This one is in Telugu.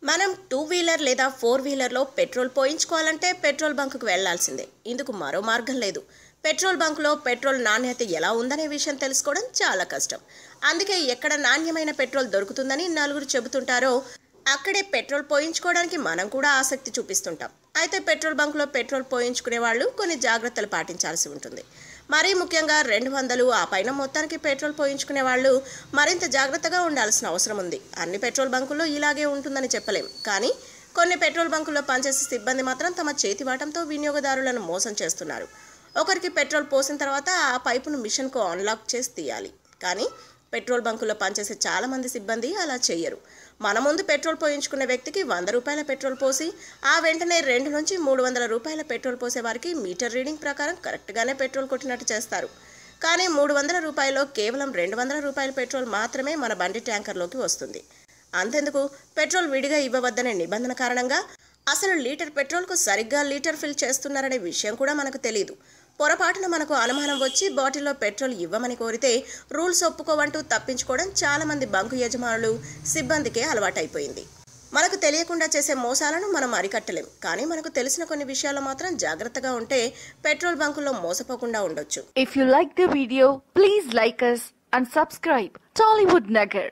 మనం 2 వీలర్ లేదా 4 వీలర్లో పెట్రోల్ పోయించుకోవాలంటే పెట్రోల్ బంకుకు వెళ్లాల్సిందే. ఇందుకు మరో మార్గం లేదు. పెట్రోల్ బంకులో పెట్రోల్ నాణ్యత ఎలా ఉందనే విషయం తెలుసుకోవడం చాలా కష్టం. అందుకే ఎక్కడ నాణ్యమైన పెట్రోల్ దొరుకుతుందని నలుగురు చెబుతుంటారో అక్కడే పెట్రోల్ పోయించుకోవడానికి మనం కూడా ఆసక్తి చూపిస్తుంటాం. అయితే పెట్రోల్ బంకులో పెట్రోల్ పోయించుకునే వాళ్ళు కొన్ని జాగ్రత్తలు పాటించాల్సి ఉంటుంది. మరీ ముఖ్యంగా 200 ఆ పైన మొత్తానికి పెట్రోల్ పోయించుకునే వాళ్ళు మరింత జాగ్రత్తగా ఉండాల్సిన అవసరం ఉంది. అన్ని పెట్రోల్ బంకుల్లో ఇలాగే ఉంటుందని చెప్పలేం. కానీ కొన్ని పెట్రోల్ బంకుల్లో పనిచేసే సిబ్బంది మాత్రం తమ చేతివాటంతో వినియోగదారులను మోసం చేస్తున్నారు. ఒకరికి పెట్రోల్ పోసిన తర్వాత ఆ పైపును మిషన్కు అన్లాక్ చేసి తీయాలి. కానీ పెట్రోల్ బంకుల్లో పనిచేసే చాలా మంది సిబ్బంది అలా చేయరు. మన ముందు పెట్రోల్ పోయించుకునే వ్యక్తికి 100 రూపాయల పెట్రోల్ పోసి ఆ వెంటనే 2 నుంచి 300 రూపాయల పెట్రోల్ పోసే వారికి మీటర్ రీడింగ్ ప్రకారం కరెక్ట్గానే పెట్రోల్ కొట్టినట్టు చేస్తారు. కానీ 300 రూపాయల్లో కేవలం 200 రూపాయల పెట్రోల్ మాత్రమే మన బండి ట్యాంకర్లోకి వస్తుంది. అంతెందుకు, పెట్రోల్ విడిగా ఇవ్వవద్దనే నిబంధన కారణంగా అసలు లీటర్ పెట్రోల్కు సరిగ్గా లీటర్ ఫిల్ చేస్తున్నారనే విషయం కూడా మనకు తెలియదు. పొరపాటున మనకు అనుమానం వచ్చి బాటిల్లో పెట్రోల్ ఇవ్వమని కోరితే రూల్స్ ఒప్పుకోవంటూ తప్పించుకోవడం చాలా మంది బంకు యజమానులు, సిబ్బందికే అలవాటైపోయింది. మనకు తెలియకుండా చేసే మోసాలను మనం అరికట్టలేం. కానీ మనకు తెలిసిన కొన్ని విషయాలు మాత్రం జాగ్రత్తగా ఉంటే పెట్రోల్ బంకుల్లో మోసపోకుండా ఉండొచ్చు. If you like the video, please like us and subscribe Tollywood Nagar.